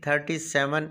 37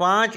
5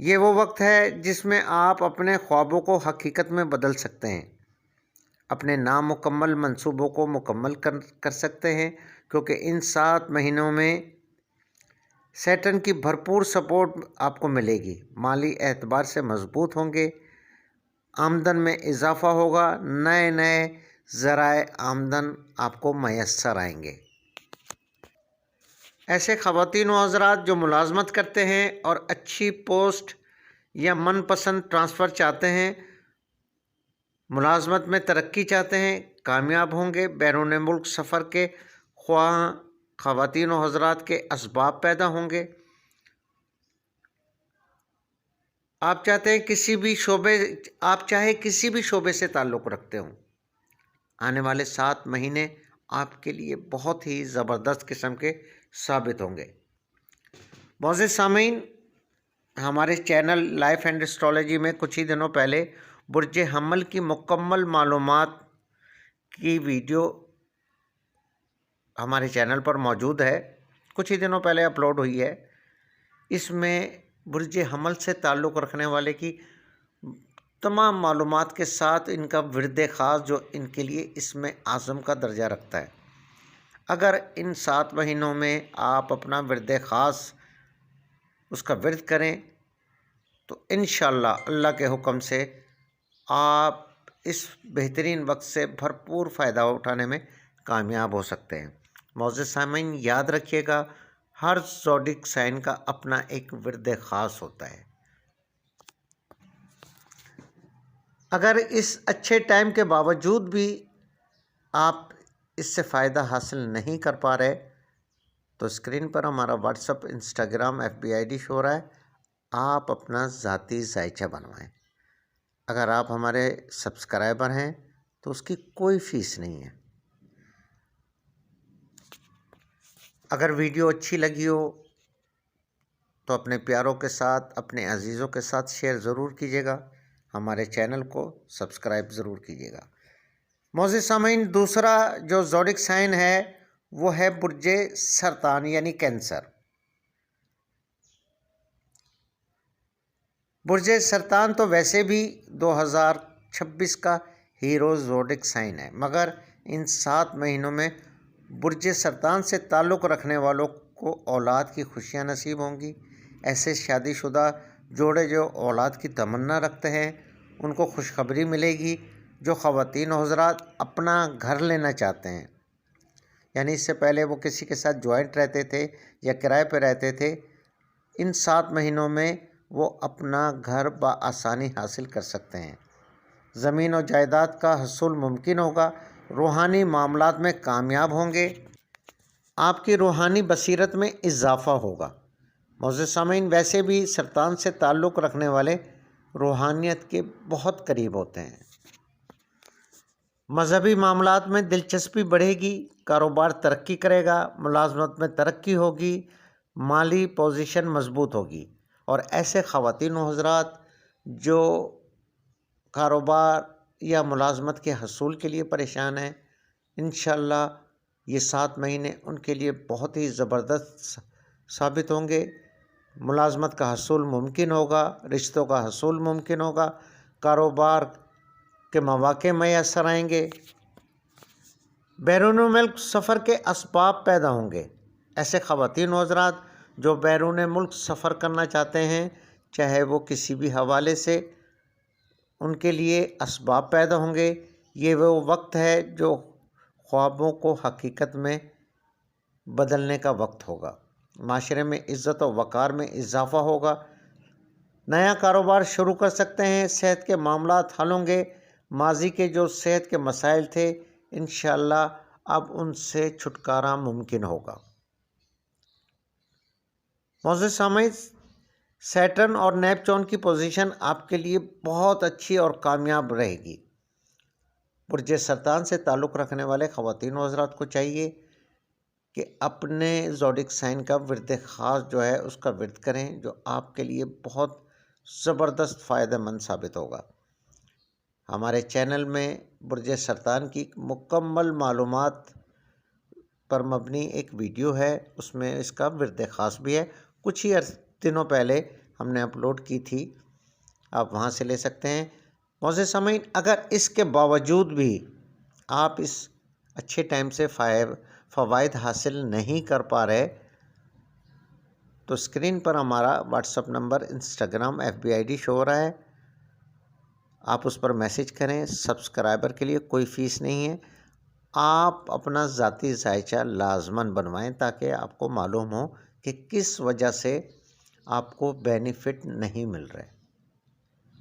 یہ وہ وقت ہے جس میں آپ اپنے خوابوں کو حقیقت میں بدل سکتے ہیں، اپنے نامکمل منصوبوں کو مکمل کر سکتے ہیں، کیونکہ ان 7 مہینوں میں سیٹرن کی بھرپور سپورٹ آپ کو ملے گی۔ مالی اعتبار سے مضبوط ہوں گے، آمدن میں اضافہ ہوگا، نئے ذرائع آمدن آپ کو میسر آئیں گے۔ ایسے خواتین و حضرات جو ملازمت کرتے ہیں اور اچھی پوسٹ یا من پسند ٹرانسفر چاہتے ہیں، ملازمت میں ترقی چاہتے ہیں، کامیاب ہوں گے۔ بیرون ملک سفر کے خواہاں خواتین و حضرات کے اسباب پیدا ہوں گے۔ آپ چاہے کسی بھی شعبے سے تعلق رکھتے ہوں، آنے والے 7 مہینے آپ کے لیے بہت ہی زبردست قسم کے ثابت ہوں گے۔ معزز سامعین، ہمارے چینل لائف اینڈ ایسٹرالوجی میں کچھ ہی دنوں پہلے برج حمل کی مکمل معلومات کی ویڈیو ہمارے چینل پر موجود ہے، کچھ ہی دنوں پہلے اپلوڈ ہوئی ہے۔ اس میں برج حمل سے تعلق رکھنے والے کی تمام معلومات کے ساتھ ان کا ورد خاص جو ان کے لیے اسم اعظم کا درجہ رکھتا ہے۔ اگر ان 7 مہینوں میں آپ اپنا ورد خاص اس کا ورد کریں تو انشاءاللہ اللہ کے حکم سے آپ اس بہترین وقت سے بھرپور فائدہ اٹھانے میں کامیاب ہو سکتے ہیں۔ معزز سامعین، یاد رکھیے گا، ہر زوڈک سائن کا اپنا ایک ورد خاص ہوتا ہے۔ اگر اس اچھے ٹائم کے باوجود بھی آپ اس سے فائدہ حاصل نہیں کر پا رہے تو اسکرین پر ہمارا what's up, Instagram, FB ID شو ہو رہا ہے، آپ اپنا ذاتی ذائچہ بنوائیں۔ اگر آپ ہمارے سبسکرائبر ہیں تو اس کی کوئی فیس نہیں ہے۔ اگر ویڈیو اچھی لگی ہو تو اپنے پیاروں کے ساتھ، اپنے عزیزوں کے ساتھ شیئر ضرور کیجیے گا، ہمارے چینل کو سبسکرائب ضرور کیجیے گا۔ معزز سامعین، دوسرا جو زوڈک سائن ہے وہ ہے برج سرطان یعنی کینسر۔ برج سرطان تو ویسے بھی 2026 کا ہیرو زوڈک سائن ہے، مگر ان 7 مہینوں میں برج سرطان سے تعلق رکھنے والوں کو اولاد کی خوشیاں نصیب ہوں گی۔ ایسے شادی شدہ جوڑے جو اولاد کی تمنا رکھتے ہیں ان کو خوشخبری ملے گی۔ جو خواتین و حضرات اپنا گھر لینا چاہتے ہیں، یعنی اس سے پہلے وہ کسی کے ساتھ جوائنٹ رہتے تھے یا کرائے پہ رہتے تھے، ان 7 مہینوں میں وہ اپنا گھر بآسانی حاصل کر سکتے ہیں۔ زمین و جائیداد کا حصول ممکن ہوگا، روحانی معاملات میں کامیاب ہوں گے، آپ کی روحانی بصیرت میں اضافہ ہوگا۔ معزز سامعین، ویسے بھی سرطان سے تعلق رکھنے والے روحانیت کے بہت قریب ہوتے ہیں۔ مذہبی معاملات میں دلچسپی بڑھے گی، کاروبار ترقی کرے گا، ملازمت میں ترقی ہوگی، مالی پوزیشن مضبوط ہوگی۔ اور ایسے خواتین و حضرات جو کاروبار یا ملازمت کے حصول کے لیے پریشان ہیں، انشاءاللہ یہ 7 مہینے ان کے لیے بہت ہی زبردست ثابت ہوں گے۔ ملازمت کا حصول ممکن ہوگا، رشتوں کا حصول ممکن ہوگا، کاروبار کے مواقع میسر آئیں گے، بیرون ملک سفر کے اسباب پیدا ہوں گے۔ ایسے خواتین و حضرات جو بیرون ملک سفر کرنا چاہتے ہیں، چاہے وہ کسی بھی حوالے سے، ان کے لیے اسباب پیدا ہوں گے۔ یہ وہ وقت ہے جو خوابوں کو حقیقت میں بدلنے کا وقت ہوگا۔ معاشرے میں عزت و وقار میں اضافہ ہوگا، نیا کاروبار شروع کر سکتے ہیں، صحت کے معاملات حل ہوں گے۔ ماضی کے جو صحت کے مسائل تھے انشاءاللہ اب ان سے چھٹکارا ممکن ہوگا۔ معزز سامعین، سیٹرن اور نیپچون کی پوزیشن آپ کے لیے بہت اچھی اور کامیاب رہے گی۔ برج سرطان سے تعلق رکھنے والے خواتین و حضرات کو چاہیے کہ اپنے زوڈک سائن کا ورد خاص جو ہے اس کا ورد کریں، جو آپ کے لیے بہت زبردست فائدہ مند ثابت ہوگا۔ ہمارے چینل میں برج سرطان کی مکمل معلومات پر مبنی ایک ویڈیو ہے، اس میں اس کا ورد خاص بھی ہے۔ کچھ ہی دنوں پہلے ہم نے اپلوڈ کی تھی، آپ وہاں سے لے سکتے ہیں۔ معزز سامعین، اگر اس کے باوجود بھی آپ اس اچھے ٹائم سے فوائد حاصل نہیں کر پا رہے تو اسکرین پر ہمارا what's up number, Instagram FB ID شو ہو رہا ہے، آپ اس پر میسج کریں۔ سبسکرائبر کے لیے کوئی فیس نہیں ہے، آپ اپنا ذاتی ذائچہ لازماً بنوائیں تاکہ آپ کو معلوم ہو کہ کس وجہ سے آپ کو بینیفٹ نہیں مل رہے۔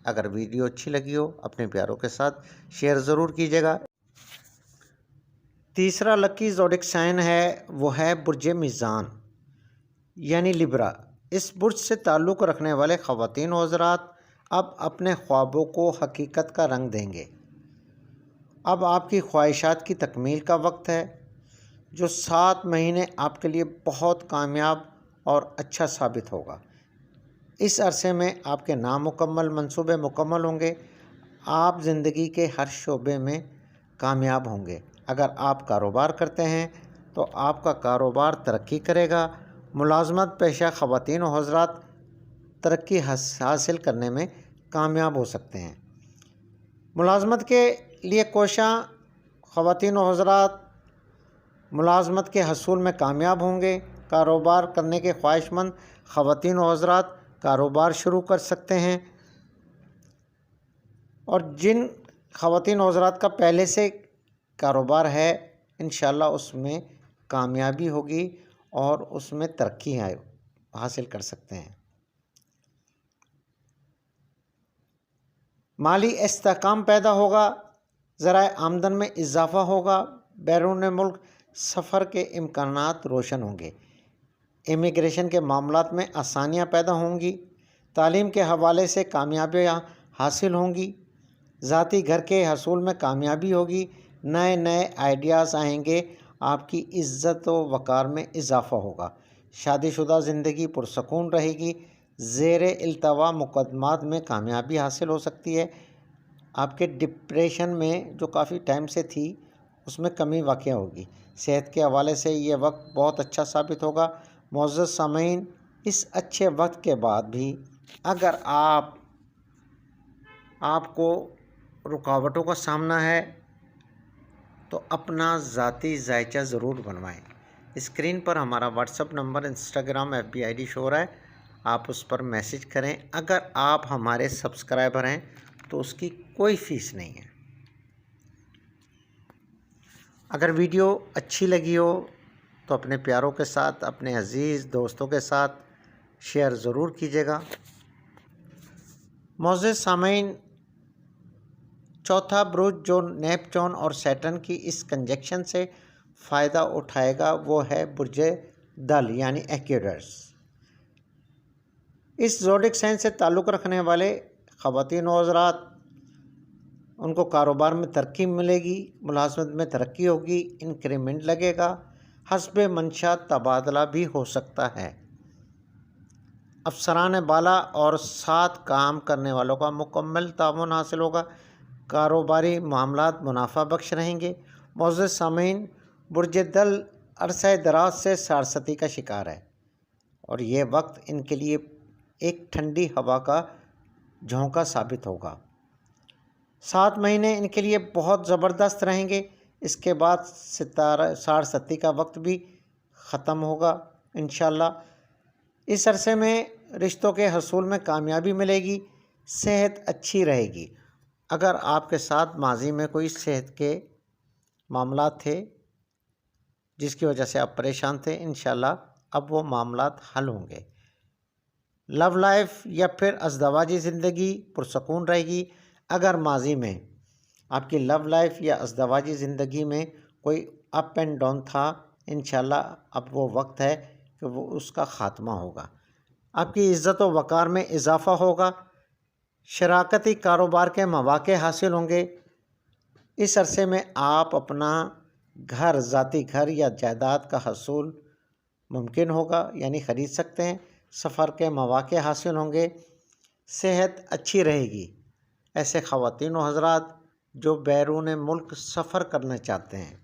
اگر ویڈیو اچھی لگی ہو اپنے پیاروں کے ساتھ شیئر ضرور کیجیے گا۔ تیسرا لکی زوڈک سائن ہے وہ ہے برج میزان یعنی لیبرا۔ اس برج سے تعلق رکھنے والے خواتین و حضرات اب اپنے خوابوں کو حقیقت کا رنگ دیں گے۔ اب آپ کی خواہشات کی تکمیل کا وقت ہے، جو 7 مہینے آپ کے لیے بہت کامیاب اور اچھا ثابت ہوگا۔ اس عرصے میں آپ کے نامکمل منصوبے مکمل ہوں گے، آپ زندگی کے ہر شعبے میں کامیاب ہوں گے۔ اگر آپ کاروبار کرتے ہیں تو آپ کا کاروبار ترقی کرے گا۔ ملازمت پیشہ خواتین و حضرات ترقی حاصل کرنے میں کامیاب ہو سکتے ہیں۔ ملازمت کے لیے کوشاں خواتین و حضرات ملازمت کے حصول میں کامیاب ہوں گے۔ کاروبار کرنے کے خواہش مند خواتین و حضرات کاروبار شروع کر سکتے ہیں، اور جن خواتین و حضرات کا پہلے سے کاروبار ہے انشاءاللہ اس میں کامیابی ہوگی اور اس میں ترقی حاصل کر سکتے ہیں۔ مالی استحکام پیدا ہوگا، ذرائع آمدن میں اضافہ ہوگا، بیرون ملک سفر کے امکانات روشن ہوں گے، امیگریشن کے معاملات میں آسانیاں پیدا ہوں گی، تعلیم کے حوالے سے کامیابیاں حاصل ہوں گی، ذاتی گھر کے حصول میں کامیابی ہوگی، نئے نئے آئیڈیاز آئیں گے، آپ کی عزت و وقار میں اضافہ ہوگا، شادی شدہ زندگی پرسکون رہے گی، زیر التوا مقدمات میں کامیابی حاصل ہو سکتی ہے، آپ کے ڈپریشن میں جو کافی ٹائم سے تھی اس میں کمی واقع ہوگی، صحت کے حوالے سے یہ وقت بہت اچھا ثابت ہوگا۔ معزز سامعین، اس اچھے وقت کے بعد بھی اگر آپ کو رکاوٹوں کا سامنا ہے تو اپنا ذاتی ذائچہ ضرور بنوائیں۔ اسکرین پر ہمارا what's up number, Instagram FB ID شو ہو رہا ہے، آپ اس پر میسج کریں۔ اگر آپ ہمارے سبسکرائبر ہیں تو اس کی کوئی فیس نہیں ہے۔ اگر ویڈیو اچھی لگی ہو تو اپنے پیاروں کے ساتھ، اپنے عزیز دوستوں کے ساتھ شیئر ضرور کیجیے گا۔ معزز سامعین، چوتھا برج جو نیپچون اور سیٹرن کی اس کنجکشن سے فائدہ اٹھائے گا وہ ہے برج دل یعنی ایکویرس۔ اس زوڈک سائن سے تعلق رکھنے والے خواتین و حضرات ان کو کاروبار میں ترقی ملے گی، ملازمت میں ترقی ہوگی، انکریمنٹ لگے گا، حسب منشا تبادلہ بھی ہو سکتا ہے، افسران بالا اور ساتھ کام کرنے والوں کا مکمل تعاون حاصل ہوگا، کاروباری معاملات منافع بخش رہیں گے۔ معزز سامعین، برج دل عرصہ دراز سے سارستی کا شکار ہے اور یہ وقت ان کے لیے ایک ٹھنڈی ہوا کا جھونکا ثابت ہوگا۔ 7 مہینے ان کے لیے بہت زبردست رہیں گے، اس کے بعد سارستی کا وقت بھی ختم ہوگا انشاءاللہ۔ اس عرصے میں رشتوں کے حصول میں کامیابی ملے گی، صحت اچھی رہے گی۔ اگر آپ کے ساتھ ماضی میں کوئی صحت کے معاملات تھے جس کی وجہ سے آپ پریشان تھے، انشاءاللہ اب وہ معاملات حل ہوں گے۔ لو لائف یا پھر ازدواجی زندگی پرسکون رہے گی۔ اگر ماضی میں آپ کی لو لائف یا ازدواجی زندگی میں کوئی اپ اینڈ ڈاؤن تھا، انشاءاللہ اب وہ وقت ہے کہ وہ اس کا خاتمہ ہوگا۔ آپ کی عزت و وقار میں اضافہ ہوگا، شراکتی کاروبار کے مواقع حاصل ہوں گے۔ اس عرصے میں آپ اپنا گھر، ذاتی گھر یا جائیداد کا حصول ممکن ہوگا یعنی خرید سکتے ہیں، سفر کے مواقع حاصل ہوں گے، صحت اچھی رہے گی۔ ایسے خواتین و حضرات جو بیرون ملک سفر کرنا چاہتے ہیں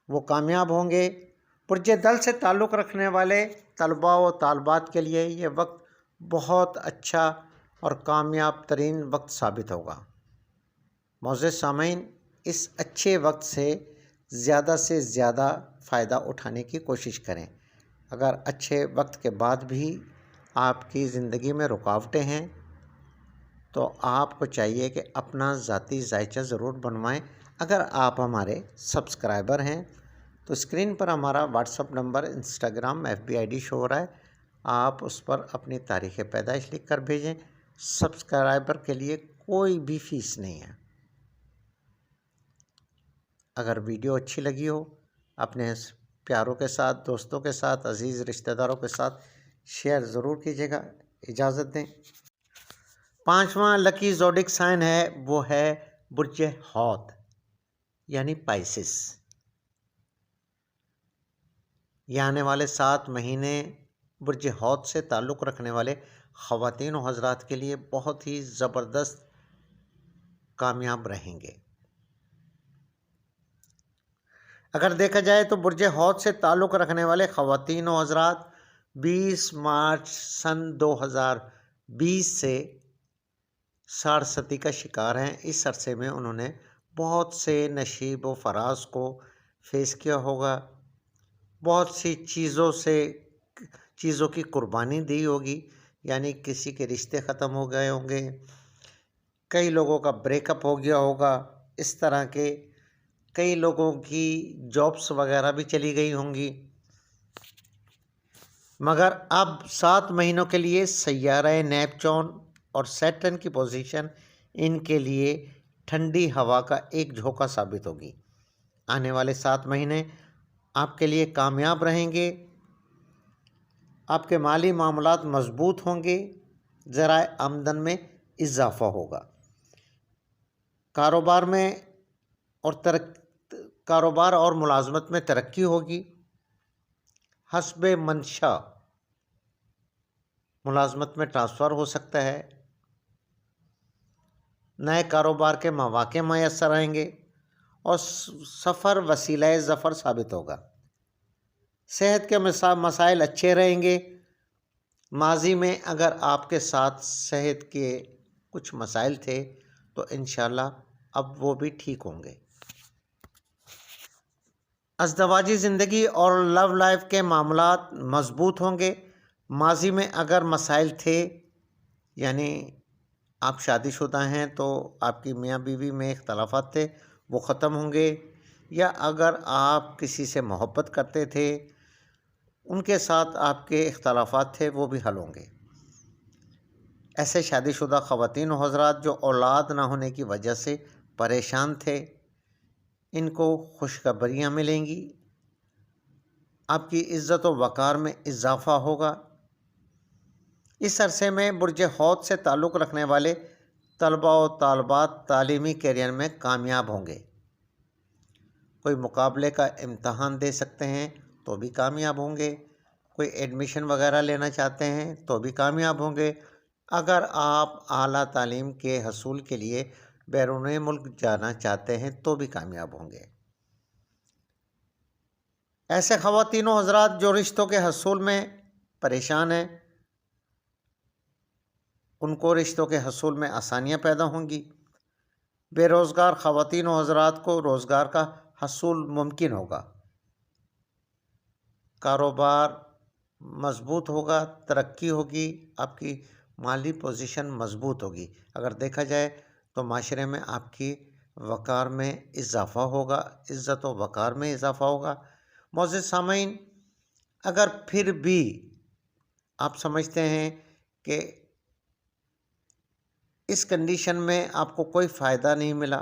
وہ کامیاب ہوں گے۔ برج دل سے تعلق رکھنے والے طلباء و طالبات کے لیے یہ وقت بہت اچھا اور کامیاب ترین وقت ثابت ہوگا۔ معزز سامعین، اس اچھے وقت سے زیادہ فائدہ اٹھانے کی کوشش کریں۔ اگر اچھے وقت کے بعد بھی آپ کی زندگی میں رکاوٹیں ہیں تو آپ کو چاہیے کہ اپنا ذاتی ذائچہ ضرور بنوائیں۔ اگر آپ ہمارے سبسکرائبر ہیں تو اسکرین پر ہمارا what's up number, Instagram FB ID شو ہو رہا ہے، آپ اس پر اپنی تاریخ پیدائش لکھ کر بھیجیں۔ سبسکرائبر کے لیے کوئی بھی فیس نہیں ہے۔ اگر ویڈیو اچھی لگی ہو اپنے پیاروں کے ساتھ، دوستوں کے ساتھ، عزیز رشتہ داروں کے ساتھ شیئر ضرور کیجیے گا۔ اجازت دیں۔ 5واں لکی زوڈک سائن ہے، وہ ہے برج حوت یعنی پائسس۔ یہ آنے والے 7 مہینے برج حوت سے تعلق رکھنے والے خواتین و حضرات کے لیے بہت ہی زبردست کامیاب رہیں گے۔ اگر دیکھا جائے تو برج حوت سے تعلق رکھنے والے خواتین و حضرات 20 مارچ سن 2020 سے ساڑھستی کا شکار ہیں۔ اس عرصے میں انہوں نے بہت سے نشیب و فراز کو فیس کیا ہوگا، بہت سی چیزوں کی قربانی دی ہوگی، یعنی کسی کے رشتے ختم ہو گئے ہوں گے، کئی لوگوں کا بریک اپ ہو گیا ہوگا، اس طرح کے کئی لوگوں کی جابس وغیرہ بھی چلی گئی ہوں گی۔ مگر اب 7 مہینوں کے لیے سیارہ نیپچون اور سیٹرن کی پوزیشن ان کے لیے ٹھنڈی ہوا کا ایک جھونکا ثابت ہوگی۔ آنے والے 7 مہینے آپ کے لیے کامیاب رہیں گے۔ آپ کے مالی معاملات مضبوط ہوں گے، ذرائع آمدن میں اضافہ ہوگا، کاروبار اور ملازمت میں ترقی ہوگی، حسب منشا ملازمت میں ٹرانسفر ہو سکتا ہے، نئے کاروبار کے مواقع میسر آئیں گے اور سفر وسیلہ ظفر ثابت ہوگا۔ صحت کے مسائل اچھے رہیں گے۔ ماضی میں اگر آپ کے ساتھ صحت کے کچھ مسائل تھے تو انشاءاللہ اب وہ بھی ٹھیک ہوں گے۔ ازدواجی زندگی اور لو لائف کے معاملات مضبوط ہوں گے۔ ماضی میں اگر مسائل تھے، یعنی آپ شادی شدہ ہیں تو آپ کی میاں بیوی میں اختلافات تھے، وہ ختم ہوں گے، یا اگر آپ کسی سے محبت کرتے تھے، ان کے ساتھ آپ کے اختلافات تھے، وہ بھی حل ہوں گے۔ ایسے شادی شدہ خواتین و حضرات جو اولاد نہ ہونے کی وجہ سے پریشان تھے، ان کو خوشخبریاں ملیں گی، آپ کی عزت و وقار میں اضافہ ہوگا۔ اس عرصے میں برج حوت سے تعلق رکھنے والے طلباء و طالبات تعلیمی کیریئر میں کامیاب ہوں گے۔ کوئی مقابلے کا امتحان دے سکتے ہیں تو بھی کامیاب ہوں گے، کوئی ایڈمیشن وغیرہ لینا چاہتے ہیں تو بھی کامیاب ہوں گے، اگر آپ اعلیٰ تعلیم کے حصول کے لیے بیرون ملک جانا چاہتے ہیں تو بھی کامیاب ہوں گے۔ ایسے خواتین و حضرات جو رشتوں کے حصول میں پریشان ہیں، ان کو رشتوں کے حصول میں آسانیاں پیدا ہوں گی۔ بے روزگار خواتین و حضرات کو روزگار کا حصول ممکن ہوگا، کاروبار مضبوط ہوگا، ترقی ہوگی، آپ کی مالی پوزیشن مضبوط ہوگی۔ اگر دیکھا جائے تو معاشرے میں آپ کی وقار میں اضافہ ہوگا، عزت و وقار میں اضافہ ہوگا۔ معزز سامعین، اگر پھر بھی آپ سمجھتے ہیں کہ اس کنڈیشن میں آپ کو کوئی فائدہ نہیں ملا،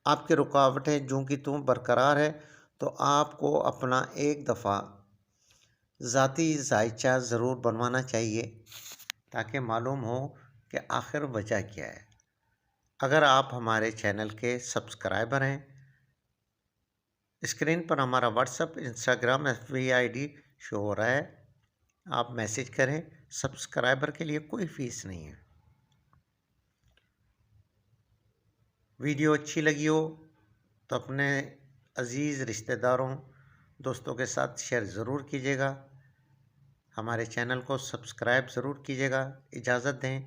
آپ کی رکاوٹیں جوں کی توں برقرار ہے، تو آپ کو اپنا ایک دفعہ ذاتی ذائچہ ضرور بنوانا چاہیے تاکہ معلوم ہو کہ آخر وجہ کیا ہے۔ اگر آپ ہمارے چینل کے سبسکرائبر ہیں، اسکرین پر ہمارا what's up, Instagram FB ID شو ہو رہا ہے، آپ میسج کریں۔ سبسکرائبر کے لیے کوئی فیس نہیں ہے۔ ویڈیو اچھی لگی ہو تو اپنے عزیز رشتہ داروں، دوستوں کے ساتھ شیئر ضرور کیجیے گا۔ ہمارے چینل کو سبسکرائب ضرور کیجیے گا۔ اجازت دیں۔